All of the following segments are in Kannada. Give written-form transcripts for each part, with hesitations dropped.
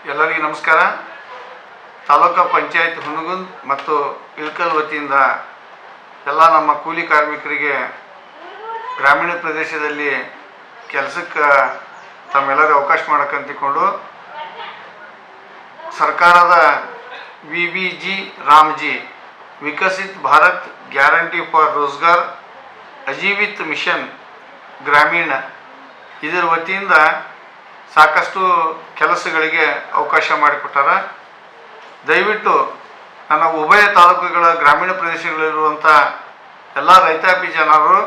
ಎಲ್ಲರಿಗೂ ನಮಸ್ಕಾರ. ತಾಲೂಕು ಪಂಚಾಯತ್ ಹುನಗುಂದ ಮತ್ತು ಇಳಕಲ್ ವತಿಯಿಂದ ಎಲ್ಲ ನಮ್ಮ ಕೂಲಿ ಕಾರ್ಮಿಕರಿಗೆ ಗ್ರಾಮೀಣ ಪ್ರದೇಶದಲ್ಲಿ ಕೆಲಸಕ್ಕೆ ತಮ್ಮೆಲ್ಲರಿಗೂ ಅವಕಾಶ ಮಾಡಕ್ಕಂತಿಕೊಂಡು ಸರ್ಕಾರದ VBG Ramji Viksit Bharat guarantee for Rozgar Ajeevit mission Gramin ಇದರ ವತಿಯಿಂದ ಸಾಕಷ್ಟು ಕೆಲಸಗಳಿಗೆ ಅವಕಾಶ ಮಾಡಿಕೊಟ್ಟಾರ. ದಯವಿಟ್ಟು ನನ್ನ ಉಭಯ ತಾಲೂಕುಗಳ ಗ್ರಾಮೀಣ ಪ್ರದೇಶಗಳಲ್ಲಿರುವಂಥ ಎಲ್ಲ ರೈತಾಪಿ ಜನರು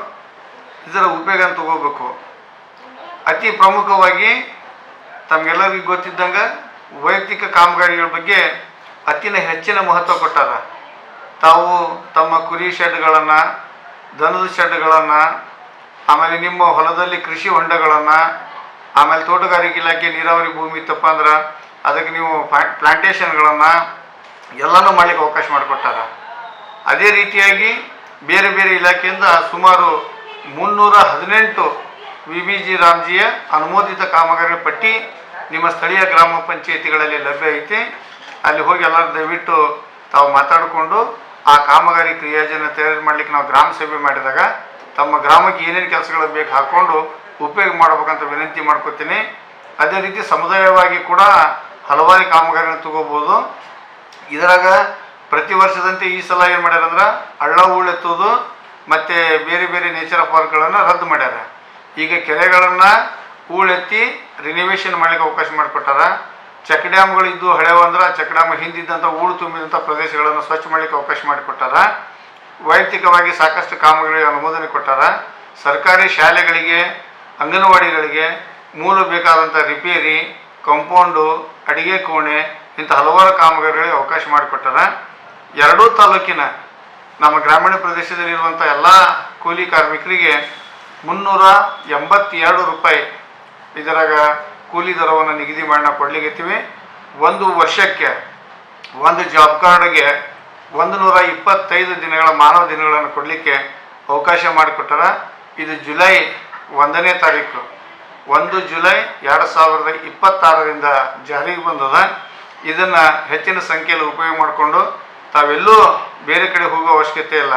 ಇದರ ಉಪಯೋಗ ತಗೋಬೇಕು. ಅತಿ ಪ್ರಮುಖವಾಗಿ ತಮಗೆಲ್ಲರಿಗೂ ಗೊತ್ತಿದ್ದಂಗೆ ವೈಯಕ್ತಿಕ ಕಾಮಗಾರಿಗಳ ಬಗ್ಗೆ ಹೆಚ್ಚಿನ ಮಹತ್ವ ಕೊಟ್ಟಾರ. ತಾವು ತಮ್ಮ ಕುರಿ ಶೆಡ್ಗಳನ್ನು, ದನದ ಶೆಡ್ಗಳನ್ನು, ಆಮೇಲೆ ನಿಮ್ಮ ಹೊಲದಲ್ಲಿ ಕೃಷಿ ಹೊಂಡಗಳನ್ನು, ಆಮೇಲೆ ತೋಟಗಾರಿಕೆ ಇಲಾಖೆ ನೀರಾವರಿ ಭೂಮಿ ಇತ್ತಪ್ಪ ಅಂದ್ರೆ ಅದಕ್ಕೆ ನೀವು ಪ್ಲಾಂಟೇಷನ್ಗಳನ್ನು ಎಲ್ಲನೂ ಮಾಡಲಿಕ್ಕೆ ಅವಕಾಶ ಮಾಡಿಕೊಟ್ಟಾರ. ಅದೇ ರೀತಿಯಾಗಿ ಬೇರೆ ಬೇರೆ ಇಲಾಖೆಯಿಂದ ಸುಮಾರು 318 VBG ರಾಮ್ಜಿಯ ಅನುಮೋದಿತ ಕಾಮಗಾರಿಗಳ ಪಟ್ಟಿ ನಿಮ್ಮ ಸ್ಥಳೀಯ ಗ್ರಾಮ ಪಂಚಾಯಿತಿಗಳಲ್ಲಿ ಲಭ್ಯ ಐತಿ. ಅಲ್ಲಿ ಹೋಗಿ ಎಲ್ಲರೂ ದಯವಿಟ್ಟು ತಾವು ಮಾತಾಡಿಕೊಂಡು ಆ ಕಾಮಗಾರಿ ಕ್ರಿಯಾಯೋಜನೆ ತಯಾರು ಮಾಡಲಿಕ್ಕೆ ನಾವು ಗ್ರಾಮ ಸಭೆ ಮಾಡಿದಾಗ ತಮ್ಮ ಗ್ರಾಮಕ್ಕೆ ಏನೇನು ಕೆಲಸಗಳು ಬೇಕು ಹಾಕ್ಕೊಂಡು ಉಪಯೋಗ ಮಾಡಬೇಕಂತ ವಿನಂತಿ ಮಾಡ್ಕೊತೀನಿ. ಅದೇ ರೀತಿ ಸಮುದಾಯವಾಗಿ ಕೂಡ ಹಲವಾರು ಕಾಮಗಾರಿಗಳನ್ನು ತಗೋಬೋದು. ಇದರಾಗ ಪ್ರತಿ ವರ್ಷದಂತೆ ಈ ಸಲ ಏನು ಮಾಡ್ಯಾರಂದ್ರೆ ಹಳ್ಳ ಹೂಳೆತ್ತೋದು ಮತ್ತು ಬೇರೆ ಬೇರೆ ನೇಚರ್ ಪಾರ್ಕ್ಗಳನ್ನು ರದ್ದು ಮಾಡ್ಯಾರ. ಈಗ ಕೆರೆಗಳನ್ನು ಹೂಳೆತ್ತಿ ರಿನಿವೇಷನ್ ಮಾಡಲಿಕ್ಕೆ ಅವಕಾಶ ಮಾಡಿಕೊಟ್ಟಾರ. ಚೆಕ್ ಡ್ಯಾಮ್ಗಳಿದ್ದು ಹಳೆವಂದ್ರೆ ಚೆಕ್ ಡ್ಯಾಮ್ ಹಿಂದಿದ್ದಂಥ ಹೂಳು ತುಂಬಿದಂಥ ಪ್ರದೇಶಗಳನ್ನು ಸ್ವಚ್ಛ ಮಾಡಲಿಕ್ಕೆ ಅವಕಾಶ ಮಾಡಿಕೊಟ್ಟಾರ. ವೈಯಕ್ತಿಕವಾಗಿ ಸಾಕಷ್ಟು ಕಾಮಗಾರಿಗೆ ಅನುಮೋದನೆ ಕೊಟ್ಟಾರ. ಸರ್ಕಾರಿ ಶಾಲೆಗಳಿಗೆ, ಅಂಗನವಾಡಿಗಳಿಗೆ ಮೂಲ ಬೇಕಾದಂಥ ರಿಪೇರಿ, ಕಾಂಪೌಂಡು, ಅಡಿಗೆ ಕೋಣೆ ಇಂಥ ಹಲವಾರು ಕಾಮಗಾರಿಗಳಿಗೆ ಅವಕಾಶ ಮಾಡಿಕೊಟ್ಟಾರ. ಎರಡೂ ತಾಲೂಕಿನ ನಮ್ಮ ಗ್ರಾಮೀಣ ಪ್ರದೇಶದಲ್ಲಿರುವಂಥ ಎಲ್ಲ ಕೂಲಿ ಕಾರ್ಮಿಕರಿಗೆ 382 ರೂಪಾಯಿ ಇದರಾಗ ಕೂಲಿ ದರವನ್ನು ನಿಗದಿ ಮಾಡಿ ನಾವು ಕೊಡ್ಲಿಕ್ಕೀವಿ. ಒಂದು ವರ್ಷಕ್ಕೆ ಒಂದು ಜಾಬ್ ಕಾರ್ಡ್ಗೆ 125 ದಿನಗಳ ಮಾನವ ದಿನಗಳನ್ನು ಕೊಡಲಿಕ್ಕೆ ಅವಕಾಶ ಮಾಡಿಕೊಟ್ಟಾರ. ಇದು ಜುಲೈ 1ನೇ ತಾರೀಕು 1 ಜುಲೈ 2026ರಿಂದ ಜಾರಿಗೆ ಬಂದದ. ಇದನ್ನು ಹೆಚ್ಚಿನ ಸಂಖ್ಯೆಯಲ್ಲಿ ಉಪಯೋಗ ಮಾಡಿಕೊಂಡು ತಾವೆಲ್ಲೂ ಬೇರೆ ಕಡೆ ಹೋಗೋ ಅವಶ್ಯಕತೆ ಇಲ್ಲ.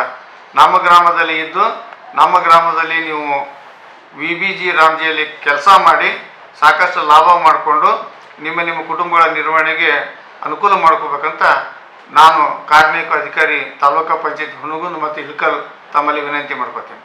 ನಮ್ಮ ಗ್ರಾಮದಲ್ಲಿ ಇದ್ದು ನಮ್ಮ ಗ್ರಾಮದಲ್ಲಿ ನೀವು VBG ರಾಮ್ಜಿಯಲ್ಲಿ ಕೆಲಸ ಮಾಡಿ ಸಾಕಷ್ಟು ಲಾಭ ಮಾಡಿಕೊಂಡು ನಿಮ್ಮ ಕುಟುಂಬಗಳ ನಿರ್ವಹಣೆಗೆ ಅನುಕೂಲ ಮಾಡ್ಕೋಬೇಕಂತ ನಾನು ಕಾರ್ಮಿಕ ಅಧಿಕಾರಿ ತಾಲೂಕು ಪಂಚಾಯತ್ ಹುನಗುಂದ ಮತ್ತು ಇಳಕಲ್ ತಮ್ಮಲ್ಲಿ ವಿನಂತಿ ಮಾಡ್ಕೋತೇನೆ.